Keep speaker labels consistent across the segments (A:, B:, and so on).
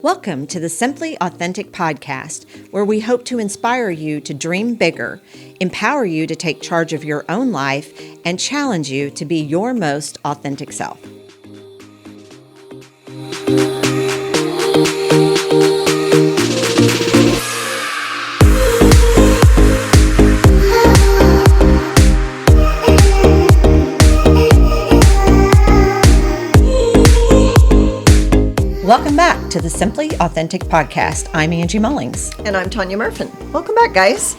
A: Welcome to the Simply Authentic podcast, where we hope to inspire you to dream bigger, empower you to take charge of your own life, and challenge you to be your most authentic self. Welcome back to the Simply Authentic podcast. I'm Angie Mullings.
B: And I'm Tanya Murfin. Welcome back, guys.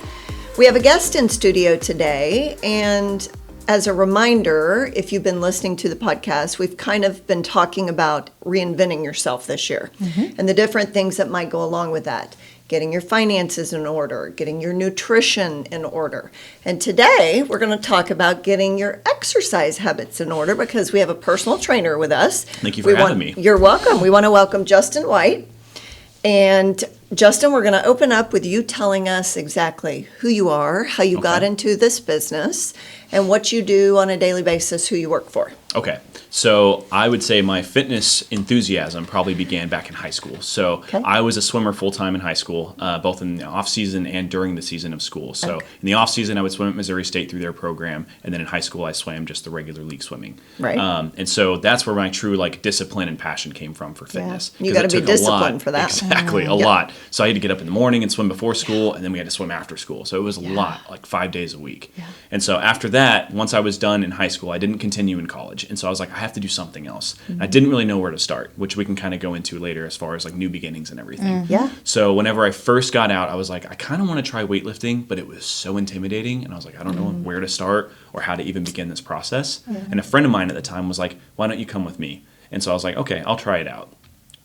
B: We have a guest in studio today, and as a reminder, if you've been listening to the podcast, we've kind of been talking about reinventing yourself this year and the different things that might go along with that. Getting your finances in order, getting your nutrition in order. And today we're going to talk about getting your exercise habits in order because we have a personal trainer with us.
C: Thank you for having me.
B: You're welcome. We want to welcome Justin White. And Justin, we're going to open up with you telling us exactly who you are, how you got into this business, and what you do on a daily basis, who you work for.
C: Okay. So I would say my fitness enthusiasm probably began back in high school. So I was a swimmer full-time in high school, both in the off-season and during the season of school. So in the off-season, I would swim at Missouri State through their program. And then in high school, I swam just the regular league swimming.
B: Right.
C: And so that's where my true discipline and passion came from for fitness.
B: You got to be disciplined for that.
C: Exactly, a lot. So I had to get up in the morning and swim before school, and then we had to swim after school. So it was a lot, like 5 days a week. Yeah. And so after that, once I was done in high school, I didn't continue in college. And so I was like, I have to do something else. I didn't really know where to start, which we can kind of go into later as far as like new beginnings and everything.
B: Yeah.
C: So whenever I first got out, I was like, I kind of want to try weightlifting, but it was so intimidating. And I was like, I don't know where to start or how to even begin this process. And a friend of mine at the time was like, why don't you come with me? And so I was like, okay, I'll try it out.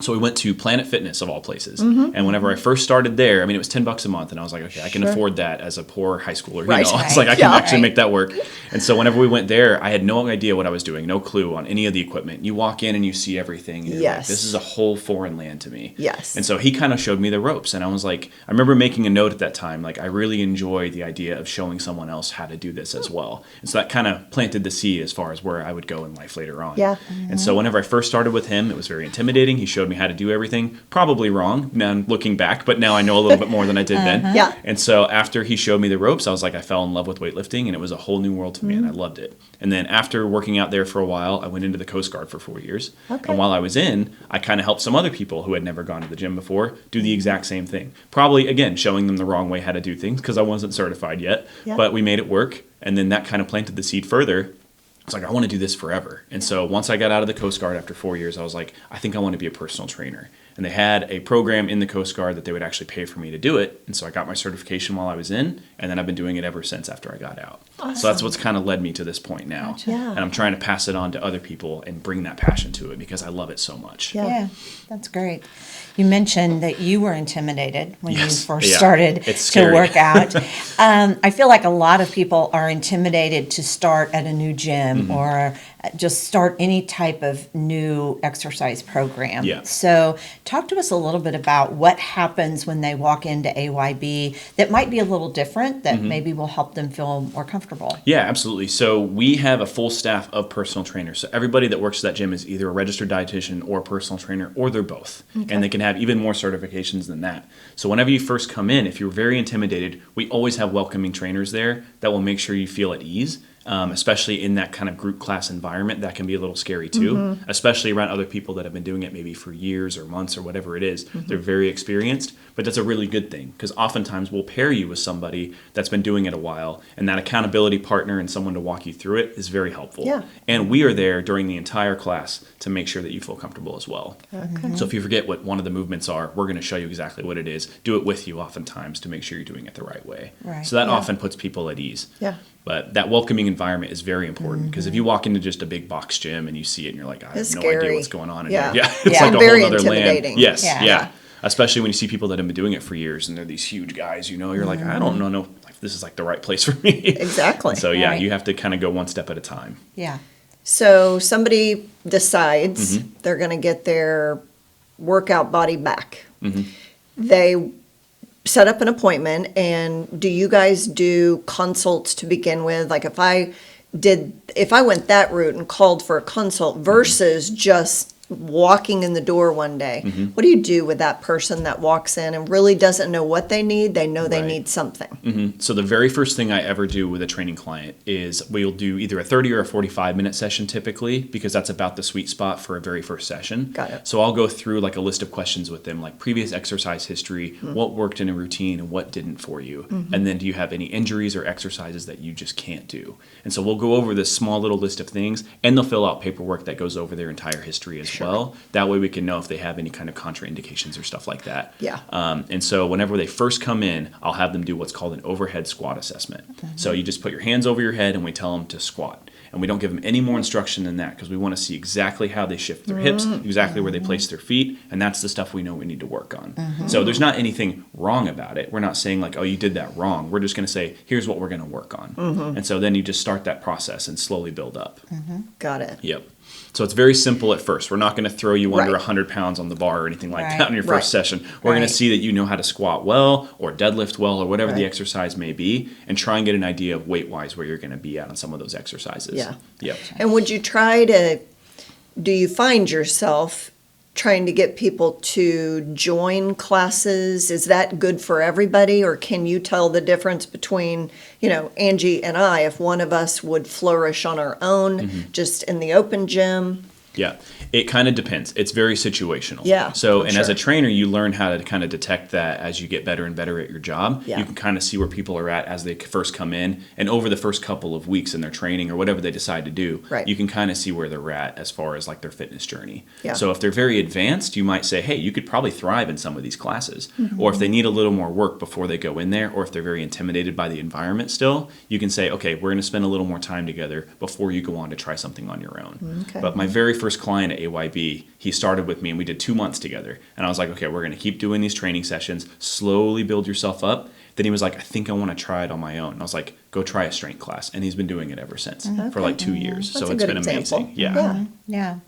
C: So we went to Planet Fitness of all places. And whenever I first started there, I mean, it was $10 a month. And I was like, okay, I can afford that as a poor high schooler.
B: Right.
C: You know, I was like, I can actually make that work. And so whenever we went there, I had no idea what I was doing, no clue on any of the equipment. You walk in and you see everything. And you're like, this is a whole foreign land to me.
B: Yes.
C: And so he kind of showed me the ropes. And I was like, I remember making a note at that time, like, I really enjoy the idea of showing someone else how to do this as well. And so that kind of planted the seed as far as where I would go in life later on.
B: Yeah.
C: And so whenever I first started with him, it was very intimidating. He showed me how to do everything. Probably wrong now looking back, but now I know a little bit more than I did then.
B: Yeah.
C: And so after he showed me the ropes, I was like, I fell in love with weightlifting, and it was a whole new world to me, and I loved it. And then after working out there for a while, I went into the Coast Guard for 4 years. And while I was in, I kind of helped some other people who had never gone to the gym before do the exact same thing. Probably, again, showing them the wrong way how to do things because I wasn't certified yet, but we made it work. And then that kind of planted the seed further. I was like, I want to do this forever. And so once I got out of the Coast Guard after 4 years, I was like, I think I want to be a personal trainer. And they had a program in the Coast Guard that they would actually pay for me to do it. And so I got my certification while I was in, and then I've been doing it ever since after I got out. Awesome. So that's what's kind of led me to this point now.
B: Gotcha. Yeah.
C: And I'm trying to pass it on to other people and bring that passion to it because I love it so much.
A: Yeah, that's great. You mentioned that you were intimidated when you first started to work out. I feel like a lot of people are intimidated to start at a new gym or just start any type of new exercise program.
C: Yeah.
A: So talk to us a little bit about what happens when they walk into AYB that might be a little different that maybe will help them feel more comfortable.
C: Yeah, absolutely. So we have a full staff of personal trainers. So everybody that works at that gym is either a registered dietitian or a personal trainer, or they're both. And they can have even more certifications than that. So whenever you first come in, if you're very intimidated, we always have welcoming trainers there that will make sure you feel at ease. Especially in that kind of group class environment, that can be a little scary too, especially around other people that have been doing it maybe for years or months or whatever it is. They're very experienced, but that's a really good thing because oftentimes we'll pair you with somebody that's been doing it a while, and that accountability partner and someone to walk you through it is very helpful.
B: Yeah.
C: And we are there during the entire class to make sure that you feel comfortable as well. So if you forget what one of the movements are, we're going to show you exactly what it is, do it with you oftentimes to make sure you're doing it the right way.
A: Right.
C: So that often puts people at ease.
B: Yeah.
C: But that welcoming environment is very important because if you walk into just a big box gym and you see it and you're like, I have no idea what's going on in here. Yeah, it's like a
B: very
C: whole other land.
B: intimidating.
C: Yes, yeah. Especially when you see people that have been doing it for years and they're these huge guys, you know, you're like, I don't know if this is like the right place for me.
B: Exactly.
C: So you have to kind of go one step at a time.
A: Yeah.
B: So somebody decides they're going to get their workout body back. They set up an appointment, and do you guys do consults to begin with? Like if I went that route and called for a consult versus just walking in the door one day. What do you do with that person that walks in and really doesn't know what they need? They know they need something.
C: So the very first thing I ever do with a training client is we'll do either a 30 or a 45-minute session typically, because that's about the sweet spot for a very first session.
B: Got it.
C: So I'll go through like a list of questions with them, like previous exercise history, what worked in a routine and what didn't for you. And then do you have any injuries or exercises that you just can't do? And so we'll go over this small little list of things, and they'll fill out paperwork that goes over their entire history as well. That way we can know if they have any kind of contraindications or stuff like that.
B: Yeah.
C: And so whenever they first come in, I'll have them do what's called an overhead squat assessment. So you just put your hands over your head and we tell them to squat. And we don't give them any more instruction than that, because we want to see exactly how they shift their hips, exactly where they place their feet, and that's the stuff we know we need to work on. So there's not anything wrong about it. We're not saying like, oh, you did that wrong. We're just going to say, here's what we're going to work on. And so then you just start that process and slowly build up.
B: Got it.
C: Yep. So it's very simple at first. We're not going to throw you under
B: Right.
C: 100 pounds on the bar or anything like
A: Right.
C: that in your first
B: Right.
C: session. We're going to see that you know how to squat well or deadlift well or whatever the
B: Right.
C: exercise may be, and try and get an idea of weight-wise where you're going to be at on some of those exercises.
B: Yeah.
C: Yep.
B: And would you do you find yourself trying to get people to join classes? Is that good for everybody, or can you tell the difference between, Angie and I, if one of us would flourish on our own, just in the open gym?
C: Yeah, it kind of depends. It's very situational.
B: Yeah,
C: So,
B: for
C: and as a
B: sure.
C: trainer, you learn how to kind of detect that as you get better and better at your job.
B: Yeah.
C: You can kind of see where people are at as they first come in, and over the first couple of weeks in their training or whatever they decide to do,
B: Right.
C: you can kind of see where they're at as far as like their fitness journey.
B: Yeah.
C: So if they're very advanced, you might say, hey, you could probably thrive in some of these classes.
B: Mm-hmm.
C: Or if they need a little more work before they go in there, or if they're very intimidated by the environment still, you can say, okay, we're going to spend a little more time together before you go on to try something on your own.
B: Okay.
C: But my very first client at AYB, he started with me and we did 2 months together. And I was like, okay, we're going to keep doing these training sessions, slowly build yourself up. Then he was like, I think I want to try it on my own. And I was like, go try a strength class. And he's been doing it ever since for like 2 years.
B: That's
C: so
B: a
C: it's
B: good
C: been
B: example.
C: amazing. Yeah.
B: Yeah.
A: Yeah.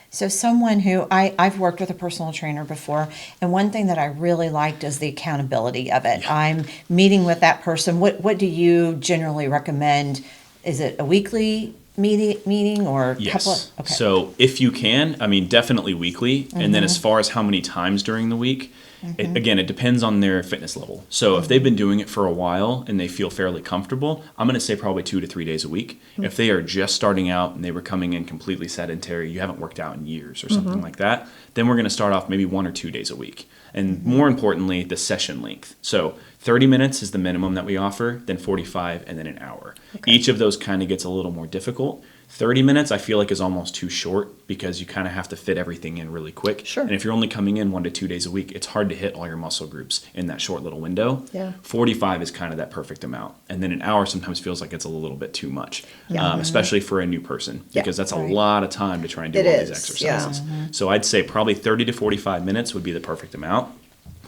A: So someone who I've worked with a personal trainer before, and one thing that I really liked is the accountability of it.
C: Yeah.
A: I'm meeting with that person. What do you generally recommend? Is it a weekly meeting or a couple of,
C: Yes.
A: okay.
C: So if you can, I mean, definitely weekly. And then as far as how many times during the week, it depends on their fitness level. So if they've been doing it for a while and they feel fairly comfortable, I'm going to say probably 2 to 3 days a week. If they are just starting out and they were coming in completely sedentary, you haven't worked out in years or something like that, then we're going to start off maybe 1 or 2 days a week. And more importantly, the session length. So 30 minutes is the minimum that we offer, then 45, and then an hour. Each of those kind of gets a little more difficult. 30 minutes I feel like is almost too short, because you kind of have to fit everything in really quick.
B: Sure.
C: And if you're only coming in 1 to 2 days a week, it's hard to hit all your muscle groups in that short little window.
B: Yeah.
C: 45 is kind of that perfect amount. And then an hour sometimes feels like it's a little bit too much,
B: Yeah.
C: especially for a new person,
B: Yeah.
C: because that's a
A: Right.
C: lot of time to try and do
B: It
C: all
B: is,
C: these
B: yeah.
C: exercises. So I'd say probably 30 to 45 minutes would be the perfect amount.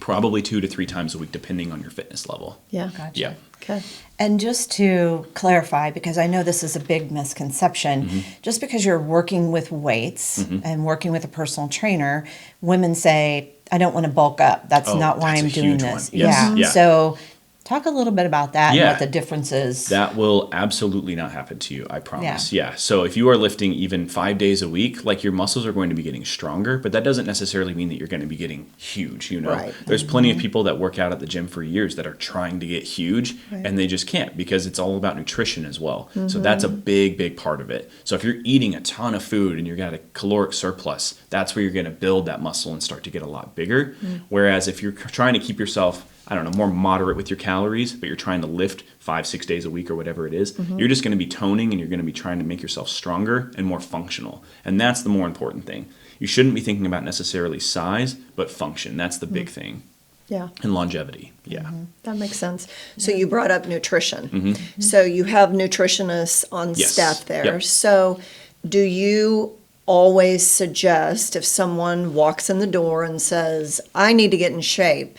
C: Probably 2 to 3 times a week, depending on your fitness level.
B: Yeah.
A: Gotcha.
C: Yeah.
B: Okay.
A: And just to clarify, because I know this is a big misconception, just because you're working with weights and working with a personal trainer, women say, I don't want to bulk up. That's
C: Oh,
A: not why
C: that's
A: I'm
C: a
A: doing
C: huge
A: this.
C: one. Yes.
A: Yeah.
C: Yeah.
A: So talk a little bit about that and
C: Yeah.
A: what the difference is.
C: That will absolutely not happen to you, I promise. Yeah. So if you are lifting even 5 days a week, like your muscles are going to be getting stronger, but that doesn't necessarily mean that you're going to be getting huge,
B: Right.
C: There's plenty of people that work out at the gym for years that are trying to get huge, and they just can't, because it's all about nutrition as well. So that's a big, big part of it. So if you're eating a ton of food and you've got a caloric surplus, that's where you're going to build that muscle and start to get a lot bigger. Whereas if you're trying to keep yourself, I don't know, more moderate with your calories, but you're trying to lift 5-6 days a week or whatever it is, you're just going to be toning, and you're going to be trying to make yourself stronger and more functional. And that's the more important thing. You shouldn't be thinking about necessarily size, but function. That's the big thing.
B: Yeah.
C: And longevity. Yeah.
B: That makes sense. So you brought up nutrition. So you have nutritionists on
C: Yes.
B: staff there.
C: Yep.
B: So do you always suggest, if someone walks in the door and says, I need to get in shape,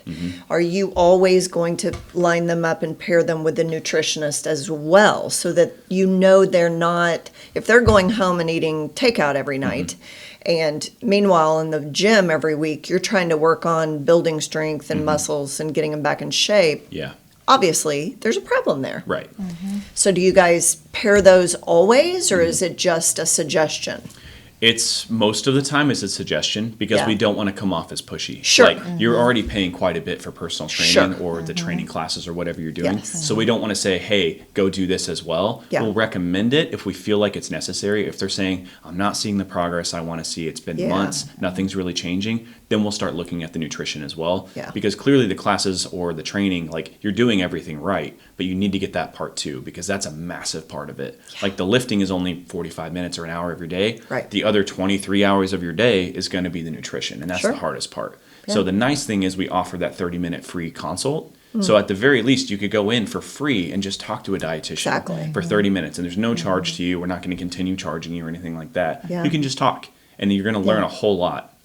B: are you always going to line them up and pair them with a nutritionist as well, so that they're not, if they're going home and eating takeout every night, and meanwhile in the gym every week, you're trying to work on building strength and muscles and getting them back in shape,
C: Yeah.
B: obviously there's a problem there.
C: Right.
B: So do you guys pair those always, or is it just a suggestion?
C: It's most of the time it's a suggestion because we don't want to come off as pushy.
B: Sure.
C: Like you're already paying quite a bit for personal training or the training classes or whatever you're doing.
B: Yes.
C: So we don't want to say, hey, go do this as well.
B: Yeah.
C: We'll recommend it if we feel like it's necessary. If they're saying, I'm not seeing the progress I want to see, it's been months, nothing's really changing, then we'll start looking at the nutrition as well.
B: Yeah.
C: Because clearly the classes or the training, like you're doing everything right, but you need to get that part too because that's a massive part of it. Yeah. Like the lifting is only 45 minutes or an hour every day.
B: Right.
C: The other 23 hours of your day is going to be the nutrition, and that's the hardest part. Yeah. So the nice thing is we offer that 30-minute free consult. So at the very least, you could go in for free and just talk to a dietitian for 30 minutes, and there's no charge to you. We're not going to continue charging you or anything like that. Yeah. You can just talk, and you're going to learn a whole lot.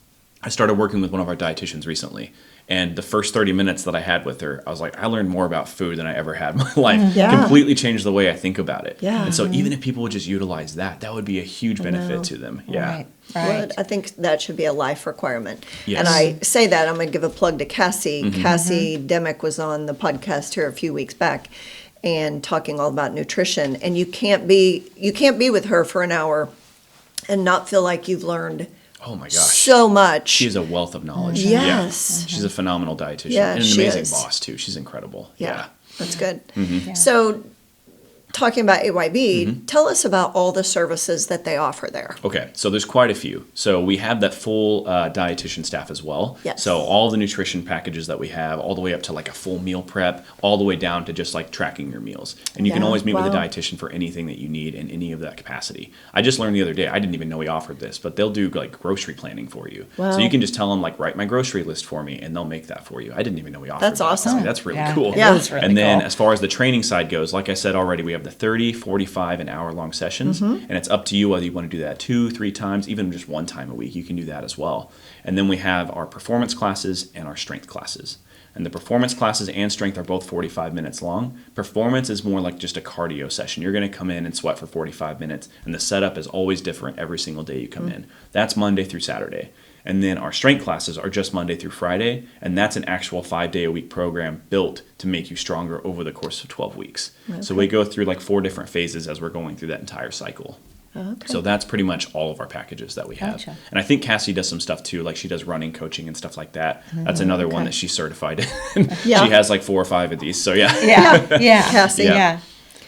C: I started working with one of our dietitians recently, and the first 30 minutes that I had with her, I was like, I learned more about food than I ever had in my life. Yeah. Completely changed the way I think about it. Yeah. And so even if people would just utilize that, that would be a huge benefit to them. Yeah.
A: Right.
B: Well, I think that should be a life requirement.
C: Yes.
B: And I say that, I'm going to give a plug to Cassie. Cassie Demick was on the podcast here a few weeks back and talking all about nutrition. And you can't be with her for an hour and not feel like you've learned
C: oh my gosh,
B: so much.
C: She is a wealth of knowledge.
B: Yes.
C: She's a phenomenal dietitian
B: Yeah,
C: and an amazing boss too. She's incredible. Yeah.
B: That's good. So talking about AYB, tell us about all the services that they offer there.
C: Okay, so there's quite a few. So we have that full dietitian staff as well.
B: Yes.
C: So all the nutrition packages that we have, all the way up to like a full meal prep, all the way down to just like tracking your meals. And you can always meet with a dietitian for anything that you need in any of that capacity. I just learned the other day, I didn't even know we offered this, but they'll do like grocery planning for you. Wow. So you can just tell them like, write my grocery list for me, and they'll make that for you. I didn't even know we offered that.
B: That's awesome.
C: I mean, that's really cool.
B: Yeah. Really
C: and then as far as the training side goes, like I said already, we have the 30, 45, and hour-long sessions, and it's up to you whether you want to do that 2-3 times, even just one time a week. You can do that as well. And then we have our performance classes and our strength classes. And the performance classes and strength are both 45 minutes long. Performance is more like just a cardio session. You're going to come in and sweat for 45 minutes, and the setup is always different every single day you come in. That's Monday through Saturday. And then our strength classes are just Monday through Friday, and that's an actual 5-day-a-week program built to make you stronger over the course of 12 weeks. Okay. So we go through like 4 different phases as we're going through that entire cycle. Okay. So that's pretty much all of our packages that we have. Gotcha. And I think Cassie does some stuff too, like she does running coaching and stuff like that. That's another one that she's certified in. She has like 4 or 5 of these, so yeah.
B: Cassie.
A: Yeah.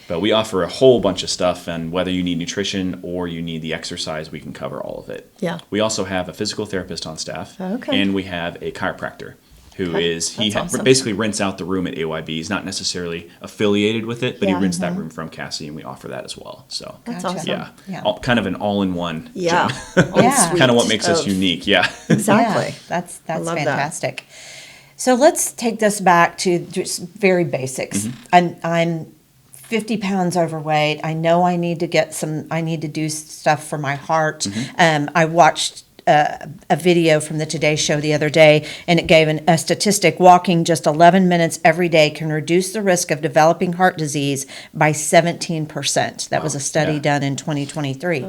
C: But we offer a whole bunch of stuff, and whether you need nutrition or you need the exercise, we can cover all of it.
B: Yeah.
C: We also have a physical therapist on staff, and we have a chiropractor who is, basically rents out the room at AYB. He's not necessarily affiliated with it, but he rents that room from Cassie, and we offer that as well. So
B: that's awesome.
C: Yeah. Kind of an all-in-one gym.
A: Yeah.
C: Kind of what makes us unique. Yeah.
B: Exactly.
A: Yeah, that's fantastic. That. So let's take this back to just very basics. I'm 50 pounds overweight. I know I need to do stuff for my heart. I watched a video from the Today Show the other day, and it gave a statistic: walking just 11 minutes every day can reduce the risk of developing heart disease by 17%. That was a study done in 2023.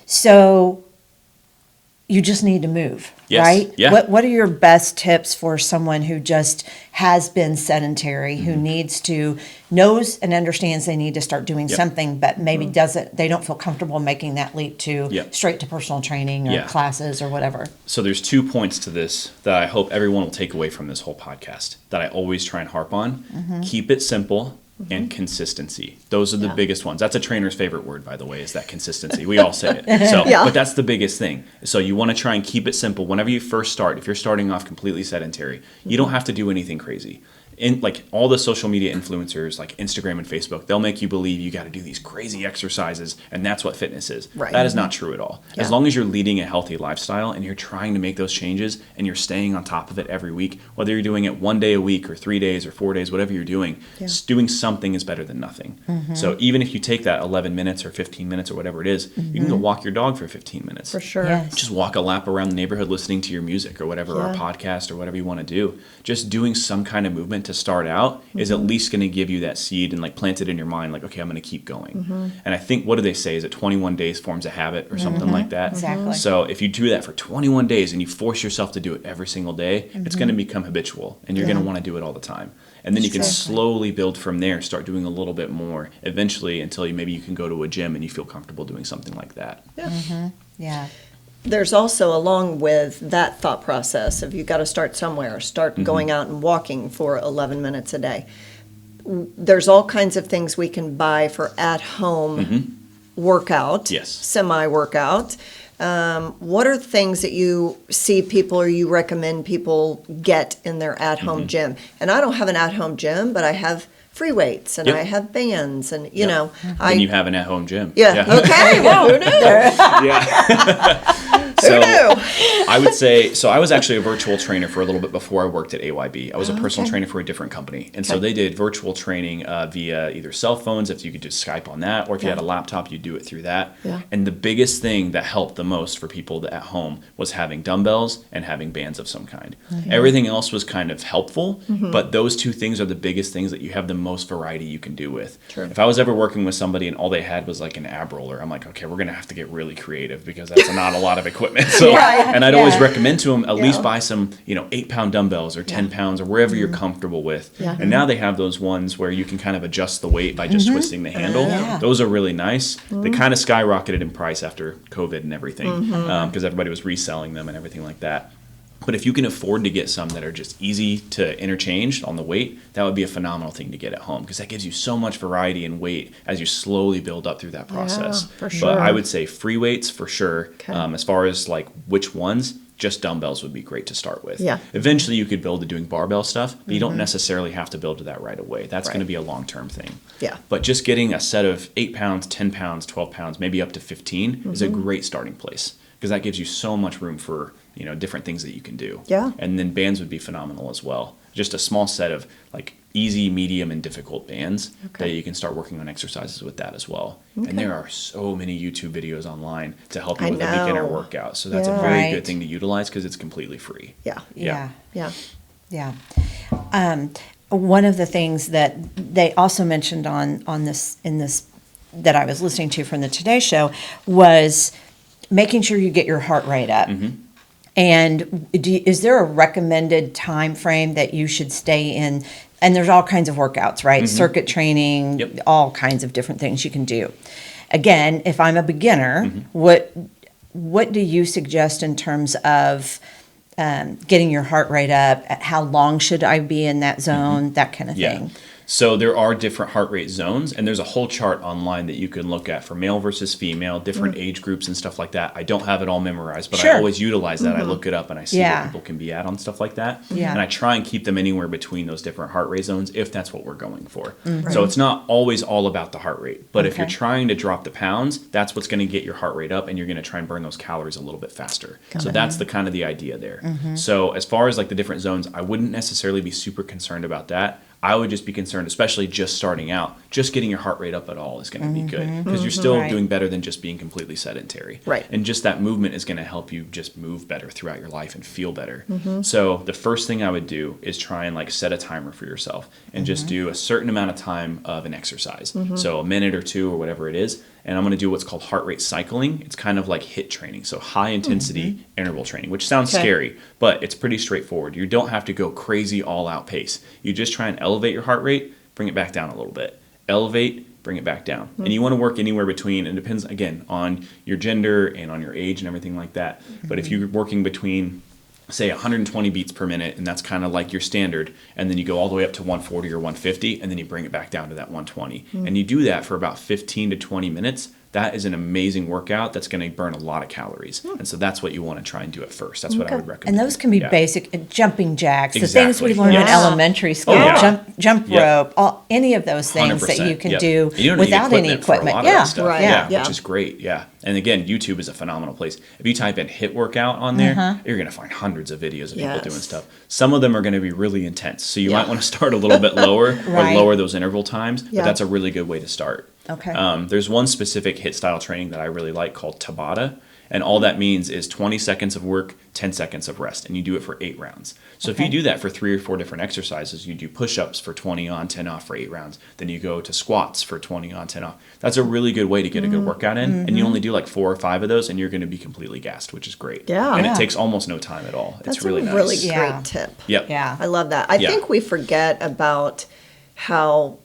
A: So you just need to move, right?
C: Yeah.
A: What are your best tips for someone who just has been sedentary, who knows and understands they need to start doing something, but maybe they don't feel comfortable making that leap to straight to personal training or classes or whatever?
C: So there's 2 points to this that I hope everyone will take away from this whole podcast that I always try and harp on. Keep it simple. And consistency. Those are the biggest ones. That's a trainer's favorite word, by the way, is that consistency. We all say it. So, but that's the biggest thing. So you want to try and keep it simple. Whenever you first start, if you're starting off completely sedentary, you don't have to do anything crazy. Like all the social media influencers like Instagram and Facebook, they'll make you believe you got to do these crazy exercises and that's what fitness is. Right. That is not true at all. As long as you're leading a healthy lifestyle and you're trying to make those changes and you're staying on top of it every week, whether you're doing it 1 day a week or 3 days or 4 days, whatever you're doing, doing something is better than nothing. So even if you take that 11 minutes or 15 minutes or whatever it is, you can go walk your dog for 15 minutes.
B: For sure.
A: Yes.
C: Just walk a lap around the neighborhood listening to your music or whatever, or a podcast or whatever you want to do. Just doing some kind of movement to start out is at least going to give you that seed and like plant it in your mind, like, okay, I'm going to keep going. And I think, what do they say? Is it 21 days forms a habit or something like that?
A: Exactly.
C: So if you do that for 21 days and you force yourself to do it every single day, it's going to become habitual and you're going to want to do it all the time. And then you can slowly build from there, start doing a little bit more eventually until maybe you can go to a gym and you feel comfortable doing something like that.
A: Yeah.
B: There's also, along with that thought process of you got to start somewhere, start going out and walking for 11 minutes a day. There's all kinds of things we can buy for at-home workout, semi-workout. What are things that you see people or you recommend people get in their at-home gym? And I don't have an at-home gym, but I have free weights and I have bands and, you know.
C: And you have an at-home gym.
B: Yeah. Okay. Well, who knew?
C: Yeah. So I would say, I was actually a virtual trainer for a little bit before I worked at AYB. I was a personal trainer for a different company. And so they did virtual training via either cell phones, if you could just Skype on that, or if you had a laptop, you'd do it through that.
B: Yeah.
C: And the biggest thing that helped the most for people at home was having dumbbells and having bands of some kind. Everything else was kind of helpful, but those two things are the biggest things that you have the most variety you can do with.
B: True.
C: If I was ever working with somebody and all they had was like an ab roller, I'm like, okay, we're going to have to get really creative because that's not a lot of equipment. So, and I'd always recommend to them at least buy some, 8-pound dumbbells or 10 pounds or wherever you're comfortable with. And now they have those ones where you can kind of adjust the weight by just twisting the handle. Those are really nice. They kind of skyrocketed in price after COVID and everything because everybody was reselling them and everything like that. But if you can afford to get some that are just easy to interchange on the weight, that would be a phenomenal thing to get at home because that gives you so much variety in weight as you slowly build up through that process.
B: For sure.
C: But I would say free weights for sure. As far as like which ones, just dumbbells would be great to start with.
B: Yeah.
C: Eventually you could build to doing barbell stuff, but you don't necessarily have to build to that right away. That's going to be a long-term thing.
B: Yeah.
C: But just getting a set of 8 pounds, 10 pounds, 12 pounds, maybe up to 15 is a great starting place because that gives you so much room for different things that you can do.
B: Yeah.
C: And then bands would be phenomenal as well. Just a small set of like easy, medium, and difficult bands that you can start working on exercises with that as well. And there are so many YouTube videos online to help you with a beginner workout. So that's a very good thing to utilize because it's completely free.
B: Yeah.
A: One of the things that they also mentioned on this that I was listening to from the Today Show was making sure you get your heart rate up. And is there a recommended time frame that you should stay in? And there's all kinds of workouts, right? Circuit training, all kinds of different things you can do. Again, if I'm a beginner, what do you suggest in terms of getting your heart rate up? How long should I be in that zone? That kind of thing.
C: So there are different heart rate zones, and there's a whole chart online that you can look at for male versus female, different age groups and stuff like that. I don't have it all memorized, but I always utilize that. I look it up and I see what people can be at on stuff like that. And I try and keep them anywhere between those different heart rate zones if that's what we're going for. So it's not always all about the heart rate, but if you're trying to drop the pounds, that's what's going to get your heart rate up and you're going to try and burn those calories a little bit faster. So that's the kind of the idea there. So as far as like the different zones, I wouldn't necessarily be super concerned about that. I would just be concerned, especially just starting out, just getting your heart rate up at all is going to be good because you're still doing better than just being completely sedentary.
B: Right.
C: And just that movement is going to help you just move better throughout your life and feel better. So the first thing I would do is try and like set a timer for yourself and just do a certain amount of time of an exercise. So a minute or two or whatever it is. And I'm going to do what's called heart rate cycling. It's kind of like HIIT training, so high intensity interval training, which sounds scary, but it's pretty straightforward. You don't have to go crazy all out pace. You just try and elevate your heart rate, bring it back down a little bit. Elevate, bring it back down. And you want to work anywhere between, and it depends, again, on your gender and on your age and everything like that. But if you're working between, say, 120 beats per minute, and that's kind of like your standard, and then you go all the way up to 140 or 150, and then you bring it back down to that 120. And you do that for about 15 to 20 minutes. That is an amazing workout that's going to burn a lot of calories. And so that's what you want to try and do at first. That's what I would recommend.
A: And those can be basic jumping jacks, the things we learned in elementary school, jump rope, any of those things that you can do without any equipment.
C: Which is great. And again, YouTube is a phenomenal place. If you type in HIIT workout on there, you're going to find hundreds of videos of people doing stuff. Some of them are going to be really intense. So you might want to start a little bit lower or lower those interval times. But that's a really good way to start. There's one specific HIIT style training that I really like called Tabata. And all that means is 20 seconds of work, 10 seconds of rest. And you do it for 8 rounds. So if you do that for 3 or 4 different exercises, you do push-ups for 20 on, 10 off for 8 rounds. Then you go to squats for 20 on, 10 off. That's a really good way to get a good workout in. And you only do like 4 or 5 of those, and you're going to be completely gassed, which is great. And it takes almost no time at all.
B: That's
C: it's really nice.
B: a really great tip.
C: Yeah.
B: I love that. I think we forget about how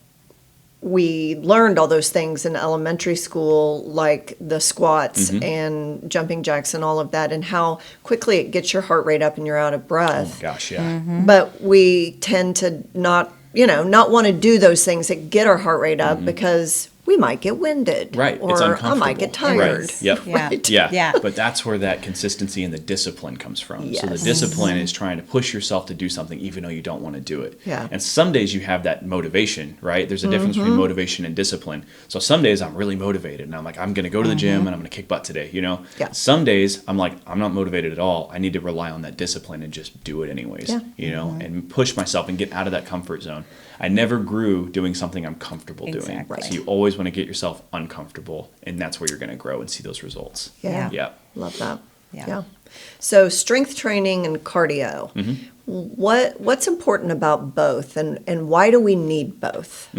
B: we learned all those things in elementary school, like the squats and jumping jacks and all of that, and how quickly it gets your heart rate up and you're out of breath.
C: Oh, gosh, yeah.
B: But we tend to not want to do those things that get our heart rate up because we might get winded.
C: Right.
B: Or
C: It's
B: I
C: uncomfortable.
B: might get tired.
C: Right. Yep.
A: Yeah.
B: Right.
C: Yeah.
A: Yeah.
C: But that's where that consistency and the discipline comes from. So the
B: Yes.
C: discipline is trying to push yourself to do something even though you don't want to do it.
B: Yeah.
C: And some days you have that motivation, right? There's a difference between motivation and discipline. So some days I'm really motivated and I'm like, I'm going to go to the gym and I'm going to kick butt today,
B: Yeah.
C: Some days I'm like, I'm not motivated at all. I need to rely on that discipline and just do it anyways,
B: Yeah.
C: and push myself and get out of that comfort zone. I never grew doing something I'm comfortable doing.
A: Exactly.
C: So you always want to get yourself uncomfortable, and that's where you're going to grow and see those results.
B: Yeah.
C: Yeah.
B: Love that.
A: Yeah.
B: So strength training and cardio. What's important about both, and why do we need both?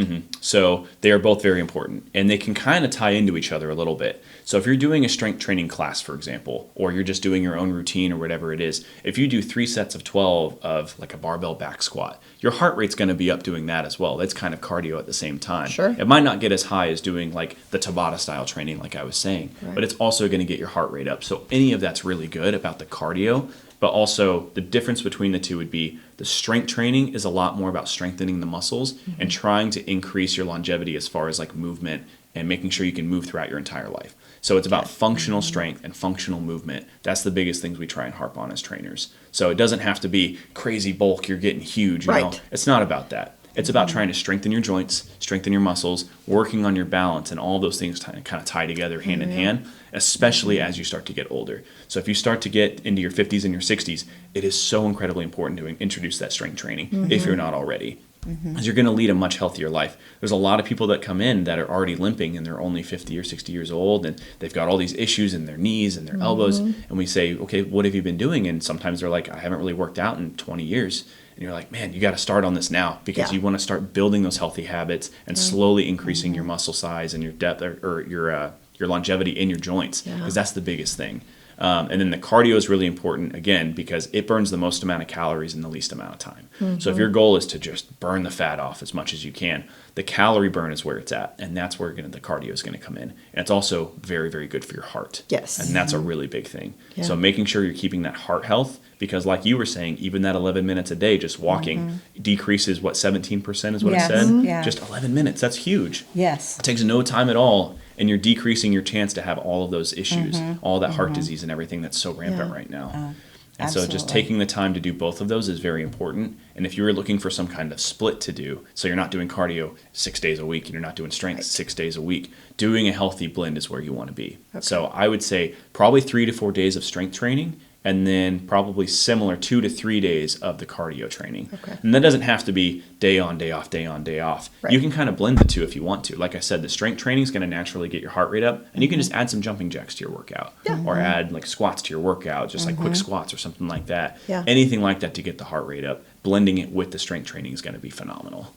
C: So they are both very important, and they can kind of tie into each other a little bit. So if you're doing a strength training class, for example, or you're just doing your own routine or whatever it is, if you do 3 sets of 12 of like a barbell back squat, your heart rate's going to be up doing that as well. That's kind of cardio at the same time.
B: Sure.
C: It might not get as high as doing like the Tabata style training like I was saying, but it's also going to get your heart rate up. So any of that's really good about the cardio. But also the difference between the two would be the strength training is a lot more about strengthening the muscles and trying to increase your longevity as far as like movement and making sure you can move throughout your entire life. So it's about functional strength and functional movement. That's the biggest things we try and harp on as trainers. So it doesn't have to be crazy bulk, you're getting huge, you know. It's not about that. It's about trying to strengthen your joints, strengthen your muscles, working on your balance, and all those things kind of tie together hand in hand, especially as you start to get older. So if you start to get into your 50s and your 60s, it is so incredibly important to introduce that strength training if you're not already. Because you're going to lead a much healthier life. There's a lot of people that come in that are already limping and they're only 50 or 60 years old and they've got all these issues in their knees and their elbows. And we say, okay, what have you been doing? And sometimes they're like, I haven't really worked out in 20 years. And you're like, man, you got to start on this now because you want to start building those healthy habits and slowly increasing your muscle size and your depth or your longevity in your joints because that's the biggest thing. And then the cardio is really important, again, because it burns the most amount of calories in the least amount of time. So if your goal is to just burn the fat off as much as you can, the calorie burn is where it's at. And that's where the cardio is going to come in. And it's also very, very good for your heart.
B: Yes.
C: And that's a really big thing.
B: Yeah.
C: So making sure you're keeping that heart health, because like you were saying, even that 11 minutes a day just walking decreases, 17% is what it said?
A: Yeah.
C: Just 11 minutes. That's huge.
A: Yes.
C: It takes no time at all. And you're decreasing your chance to have all of those issues, all that heart disease and everything that's so rampant right now. And so just taking the time to do both of those is very important. And if you're looking for some kind of split to do, so you're not doing cardio 6 days a week and you're not doing strength 6 days a week, doing a healthy blend is where you want to be. So I would say probably 3 to 4 days of strength training and then probably similar 2 to 3 days of the cardio training. And that doesn't have to be day on, day off, day on, day off. You can kind of blend the two if you want to. Like I said, the strength training is going to naturally get your heart rate up, and you can just add some jumping jacks to your workout. Or add like squats to your workout, just like quick squats or something like that. Anything like that to get the heart rate up. Blending it with the strength training is going to be phenomenal.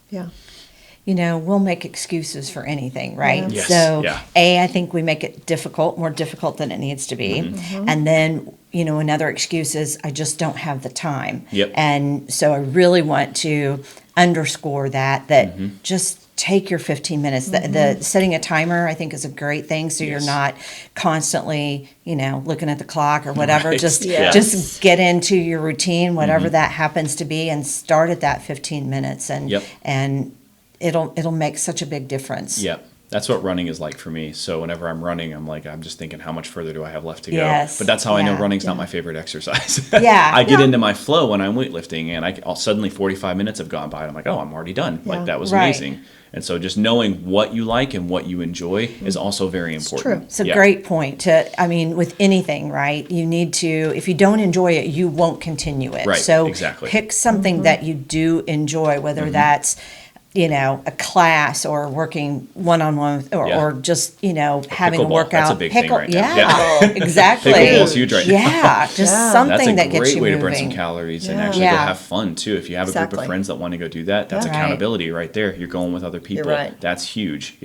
A: You know, we'll make excuses for anything, right?
C: Yes.
A: So,
C: Yeah.
A: I think we make it more difficult than it needs to be. And then, another excuse is I just don't have the time. And so I really want to underscore that just take your 15 minutes. The setting a timer, I think, is a great thing. So you're not constantly, looking at the clock or whatever. Just get into your routine, whatever that happens to be, and start at that 15 minutes. And it'll make such a big difference.
C: That's what running is like for me. So whenever I'm running, I'm just thinking, how much further do I have left to go? But that's how I know running's not my favorite exercise. I get into my flow when I'm weightlifting, and suddenly 45 minutes have gone by, and I'm like, oh, I'm already done. Like, that was amazing. And so just knowing what you like and what you enjoy is also very important.
A: It's a great point. With anything, right? You need to, if you don't enjoy it, you won't continue it. So pick something that you do enjoy, whether that's a class or working one-on-one or just, having a workout.
C: That's a big thing right now.
A: Exactly.
C: Pickleball's huge right now.
A: Just something that gets you moving.
C: That's a great way to burn some calories and actually go have fun too. If you have a group of friends that want to go do that, that's accountability right there. You're going with other people. That's huge.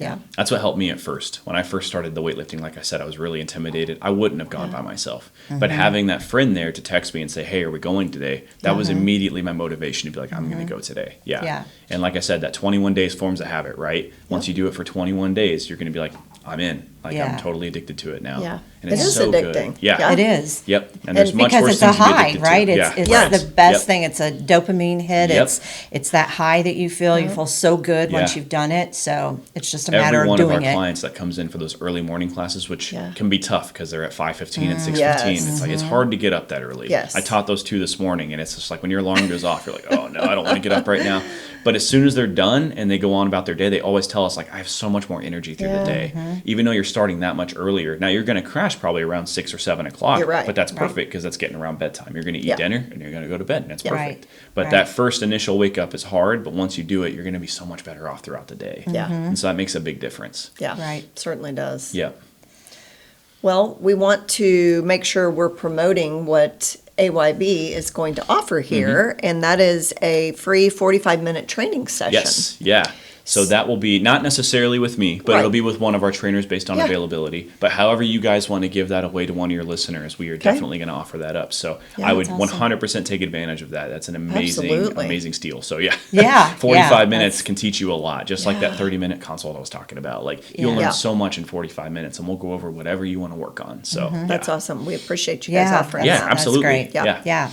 B: Yeah.
C: That's what helped me at first. When I first started the weightlifting, like I said, I was really intimidated. I wouldn't have gone by myself. But having that friend there to text me and say, hey, are we going today? That was immediately my motivation to be like, I'm going to go today. Yeah. And like I said, that 21 days forms a habit, right? Once you do it for 21 days, you're going to be like, I'm in. Like, I'm totally addicted to it now.
B: Yeah.
C: And
B: It is
C: so
B: addicting.
C: Good. Yeah.
A: It is.
C: Yep. And there's much
A: because
C: worse
A: it's a
C: things to be
A: high,
C: addicted
A: right?
C: to.
A: It's the best thing. It's a dopamine hit.
C: Yep.
A: It's that high that you feel. You feel so good once you've done it. So it's just a matter of doing it.
C: Every one of our clients that comes in for those early morning classes, which can be tough because they're at 5:15 and 6:15. It's like, it's hard to get up that early.
B: Yes.
C: I taught those 2 this morning, and it's just like when your alarm goes off, you're like, oh no, I don't want to get up right now. But as soon as they're done and they go on about their day, they always tell us, like, I have so much more energy through the day. Even though you're starting that much earlier. Now, you're going to crash probably around 6 or 7 o'clock.
B: You're right.
C: But that's perfect because that's getting around bedtime. You're going to eat dinner and you're going to go to bed, and that's perfect.
A: Right.
C: But that first initial wake up is hard, but once you do it, you're going to be so much better off throughout the day.
B: Yeah.
C: And so that makes a big difference.
B: Yeah.
A: Right.
B: Certainly does.
C: Yeah.
B: Well, we want to make sure we're promoting what AYB is going to offer here, and that is a free 45-minute training session.
C: Yes, yeah. So that will be not necessarily with me, but it'll be with one of our trainers based on availability. But however you guys want to give that away to one of your listeners, we are definitely going to offer that up. So I would 100% take advantage of that. That's an amazing steal. So
A: Yeah.
C: 45 minutes can teach you a lot, just like that 30-minute consult I was talking about. Like you'll learn so much in 45 minutes, and we'll go over whatever you want to work on. So
B: That's awesome. We appreciate you guys offering
C: Yeah,
B: that.
C: absolutely.
A: That's great. Yeah.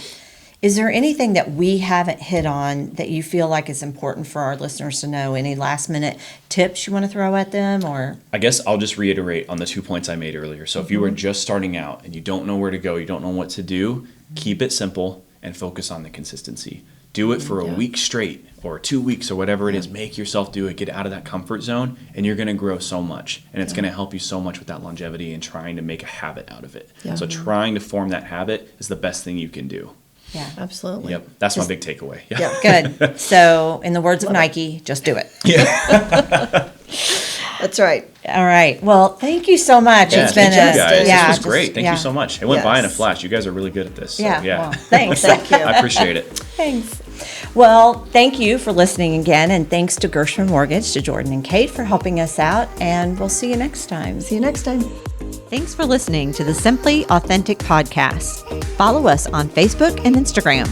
A: Is there anything that we haven't hit on that you feel like is important for our listeners to know? Any last minute tips you want to throw at them, or?
C: I guess I'll just reiterate on the 2 points I made earlier. So if you are just starting out and you don't know where to go, you don't know what to do, keep it simple and focus on the consistency. Do it for a week straight or 2 weeks or whatever it is. Make yourself do it. Get out of that comfort zone, and you're going to grow so much. And it's going to help you so much with that longevity and trying to make a habit out of it. So trying to form that habit is the best thing you can do.
A: Yeah,
B: absolutely.
C: Yep, that's my big takeaway.
A: Good. So, in the words of Nike, just do it.
C: Yeah,
B: that's right.
A: All right. Well, thank you so much.
C: It's been this was great. Thank
B: you
C: so much. It went by in a flash. You guys are really good at this. So,
A: Well, thanks.
B: Thank you.
C: I appreciate it.
A: Thanks. Well, thank you for listening again, and thanks to Gershman Mortgage, to Jordan and Kate for helping us out, and we'll see you next time.
B: See you next time.
A: Thanks for listening to the Simply Authentic podcast. Follow us on Facebook and Instagram.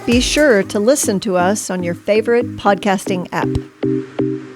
B: Be sure to listen to us on your favorite podcasting app.